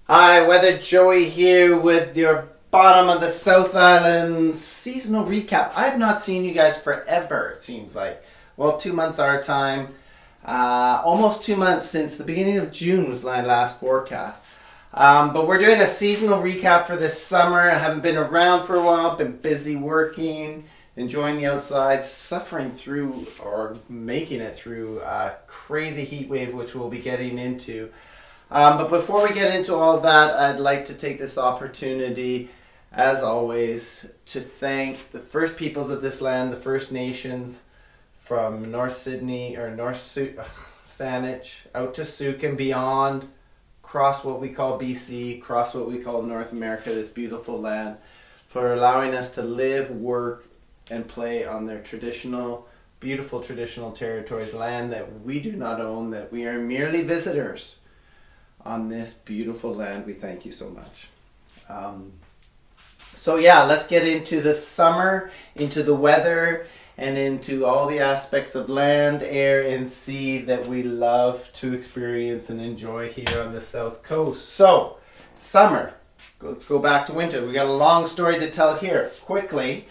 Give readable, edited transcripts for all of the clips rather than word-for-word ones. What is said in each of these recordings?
Hi, Weather Joey here with your bottom of the South Island seasonal recap. I have not seen you guys forever, it seems like. Well, 2 months our time. Almost 2 months since the beginning of June was my last forecast. But we're doing a seasonal recap for this summer. I haven't been around for a while, been busy working, enjoying the outside, suffering through or making it through a crazy heat wave, which we'll be getting into. But before we get into all of that, I'd like to take this opportunity, as always, to thank the First Peoples of this land, the First Nations, from North Sydney or Saanich out to Sooke and beyond, across what we call BC, across what we call North America, this beautiful land, for allowing us to live, work, and play on their traditional, beautiful traditional territories, land that we do not own, that we are merely visitors on this beautiful land. We thank you so much. So yeah, let's get into the summer, into the weather, and into all the aspects of land, air, and sea that we love to experience and enjoy here on the South Coast. So, summer. Let's go back to winter. We got a long story to tell here. Quickly,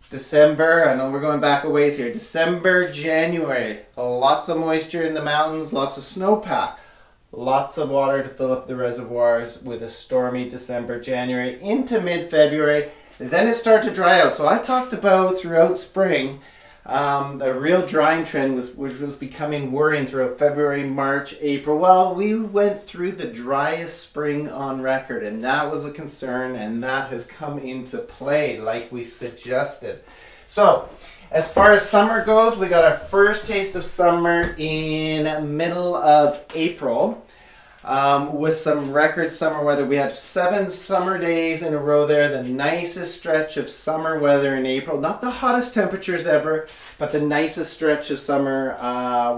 December, I know we're going back a ways here. December, January, lots of moisture in the mountains, lots of snowpack. Lots of water to fill up the reservoirs with a stormy December, January into mid-February. Then it started to dry out. So I talked about throughout spring, a real drying trend which was becoming worrying throughout February, March, April. Well, we went through the driest spring on record, and that was a concern, and that has come into play like we suggested. So, as far as summer goes, we got our first taste of summer in middle of April with some record summer weather. We had 7 summer days in a row there, the nicest stretch of summer weather in April. Not the hottest temperatures ever, but the nicest stretch of summer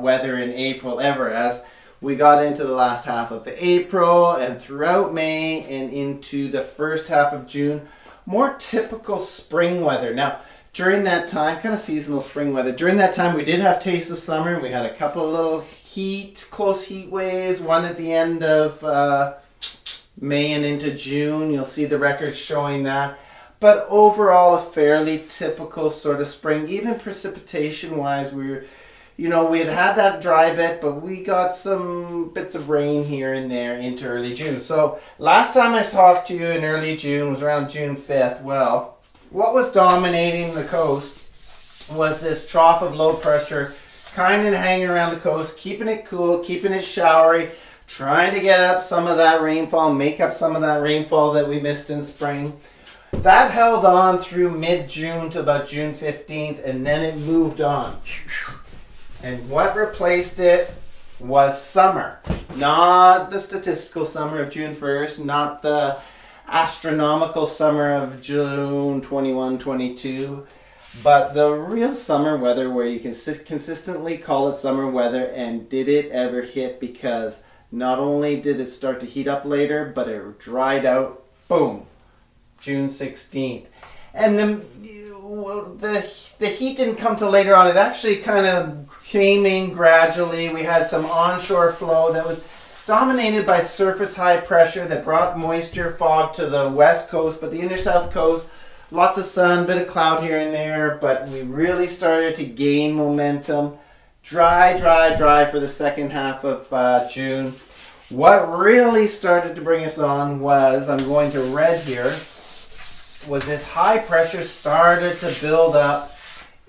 weather in April ever, as we got into the last half of April and throughout May and into the first half of June. More typical spring weather. Now, during that time, kind of seasonal spring weather, during that time we did have tastes of summer. We had a couple of little close heat waves, one at the end of May and into June. You'll see the records showing that. But overall, a fairly typical sort of spring. Even precipitation-wise, we had that dry bit, but we got some bits of rain here and there into early June. So last time I talked to you in early June was around June 5th. Well, what was dominating the coast was this trough of low pressure, kind of hanging around the coast, keeping it cool, keeping it showery, trying to get up some of that rainfall, make up some of that rainfall that we missed in spring. That held on through mid-June to about June 15th, and then it moved on. And what replaced it was summer. Not the statistical summer of June 1st, not the astronomical summer of June 21, 22, but the real summer weather where you can consistently call it summer weather. And did it ever hit? Because not only did it start to heat up later, but it dried out, boom, June 16th. And the heat didn't come till later on. It actually kind of came in gradually. We had some onshore flow that was dominated by surface high pressure that brought moisture fog to the west coast, but the inner south coast, lots of sun, bit of cloud here and there, but we really started to gain momentum. Dry for the second half of June. What really started to bring us on was, I'm going to red here, was this high pressure started to build up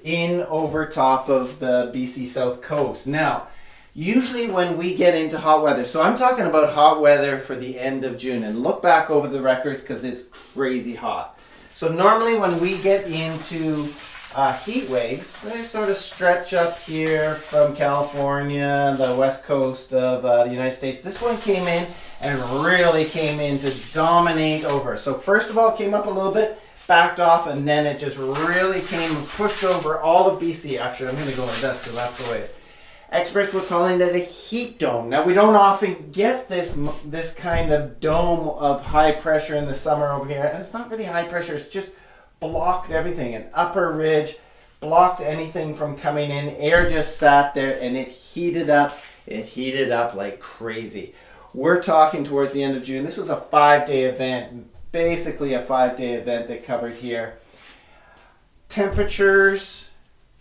in over top of the BC South Coast. Now, usually when we get into hot weather, so I'm talking about hot weather for the end of June, and look back over the records because it's crazy hot. So normally when we get into heat waves, they sort of stretch up here from California, the west coast of the United States. This one came in and really came in to dominate over. So first of all, it came up a little bit, backed off, and then it just really came and pushed over all of BC. Actually, I'm going to go like this because that's the way experts were calling it a heat dome. Now, we don't often get this kind of dome of high pressure in the summer over here. And it's not really high pressure. It's just blocked everything. An upper ridge blocked anything from coming in. Air just sat there and it heated up. It heated up like crazy. we're talking towards the end of June. This was a 5-day event, basically a 5-day event that covered here. Temperatures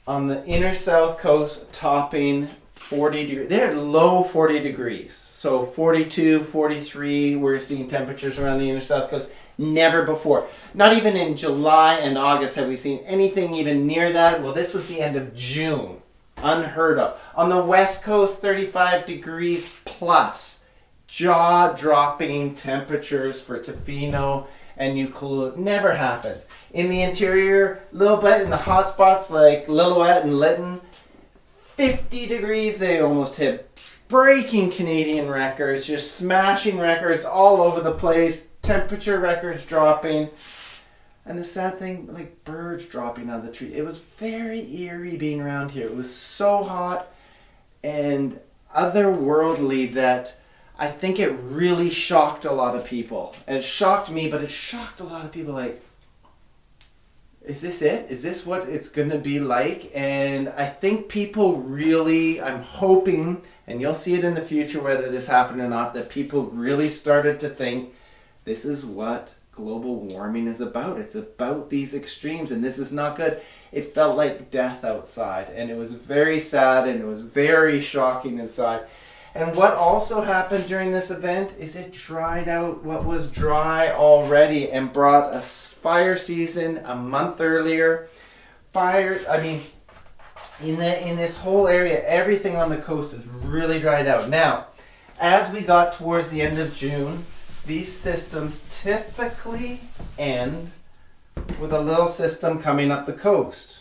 on the inner south coast topping 40 degrees. They're low 40 degrees. So 42, 43, we're seeing temperatures around the inner south coast. Never before. Not even in July and August have we seen anything even near that. Well, this was the end of June. Unheard of. On the west coast, 35 degrees plus. Jaw-dropping temperatures for Tofino and Nuku'alofa. Never happens. In the interior, a little bit in the hot spots like Lillooet and Lytton, 50 degrees they almost hit. Breaking Canadian records, just smashing records all over the place. Temperature records dropping. And the sad thing, like birds dropping on the tree. It was very eerie being around here. It was so hot and otherworldly that I think it really shocked a lot of people. And it shocked me, but it shocked a lot of people. Like, is this it? Is this what it's going to be like? And I think people really, I'm hoping, and you'll see it in the future whether this happened or not, that people really started to think this is what global warming is about. It's about these extremes, and this is not good. It felt like death outside, and it was very sad, and it was very shocking inside. And what also happened during this event is it dried out what was dry already and brought a fire season a month earlier. In this whole area, everything on the coast is really dried out. Now, as we got towards the end of June, these systems typically end with a little system coming up the coast.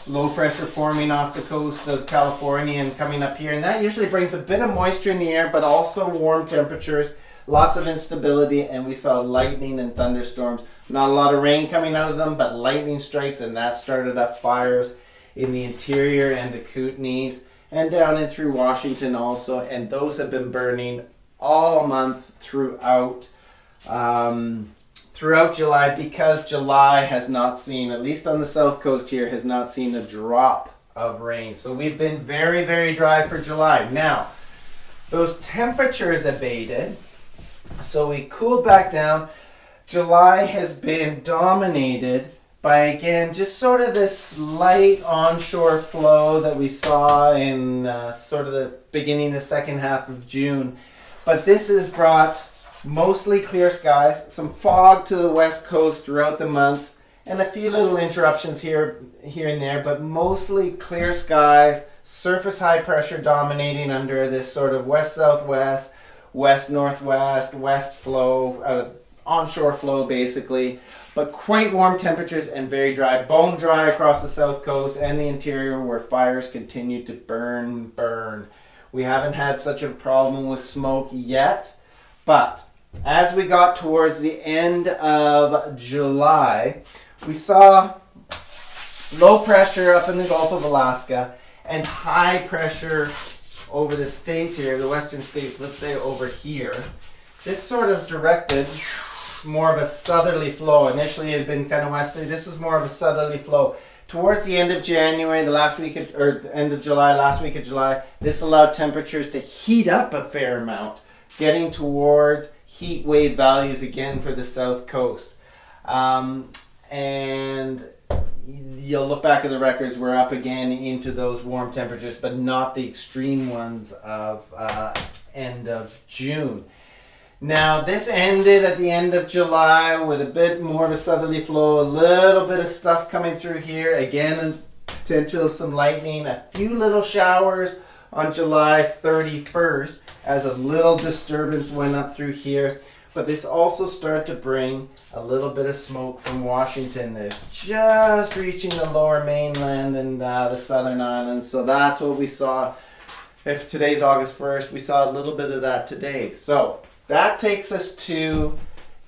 Low pressure forming off the coast of California and coming up here. And that usually brings a bit of moisture in the air, but also warm temperatures, lots of instability, and we saw lightning and thunderstorms. Not a lot of rain coming out of them, but lightning strikes, and that started up fires in the interior and the Kootenays and down and through Washington also. And those have been burning all month throughout July, because July has not seen, at least on the south coast here, has not seen a drop of rain. So we've been very, very dry for July. Now, those temperatures abated, so we cooled back down. July has been dominated by, again, just sort of this light onshore flow that we saw in sort of the beginning, the second half of June. But this has brought mostly clear skies, some fog to the west coast throughout the month, and a few little interruptions here and there, but mostly clear skies, surface high pressure dominating under this sort of west-southwest, west-northwest, west flow, onshore flow basically, but quite warm temperatures and very dry, bone dry across the south coast and the interior where fires continue to burn. We haven't had such a problem with smoke yet, but as we got towards the end of July, we saw low pressure up in the Gulf of Alaska and high pressure over the states here, the western states, let's say over here. This sort of directed more of a southerly flow. Initially it had been kind of westerly. This was more of a southerly flow. Towards the end of January, end of July, last week of July, this allowed temperatures to heat up a fair amount, getting towards heat wave values again for the south coast. And you'll look back at the records, we're up again into those warm temperatures, but not the extreme ones of end of June. Now, this ended at the end of July with a bit more of a southerly flow, a little bit of stuff coming through here. Again, potential of some lightning, a few little showers on July 31st as a little disturbance went up through here. But this also started to bring a little bit of smoke from Washington. There's just reaching the lower mainland and the southern islands. So that's what we saw. If today's August 1st, we saw a little bit of that today. So that takes us to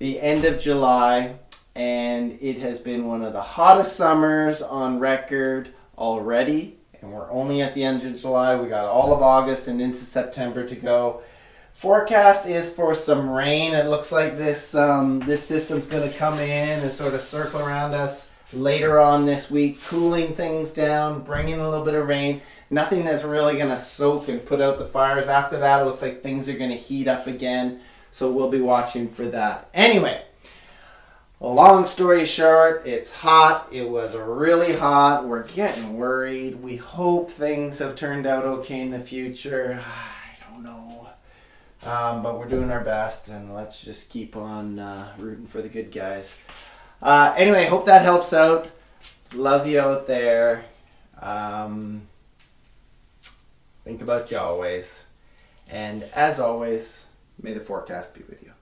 the end of July, and it has been one of the hottest summers on record already. And we're only at the end of July. We got all of August and into September to go. Forecast is for some rain. It looks like this system's going to come in and sort of circle around us later on this week, cooling things down, bringing a little bit of rain. Nothing that's really going to soak and put out the fires. After that, it looks like things are going to heat up again. So we'll be watching for that. Anyway, long story short, it's hot. It was really hot. We're getting worried. We hope things have turned out okay in the future. I don't know. But we're doing our best, and let's just keep on rooting for the good guys. Anyway, hope that helps out. Love you out there. Think about you always. And as always, may the forecast be with you.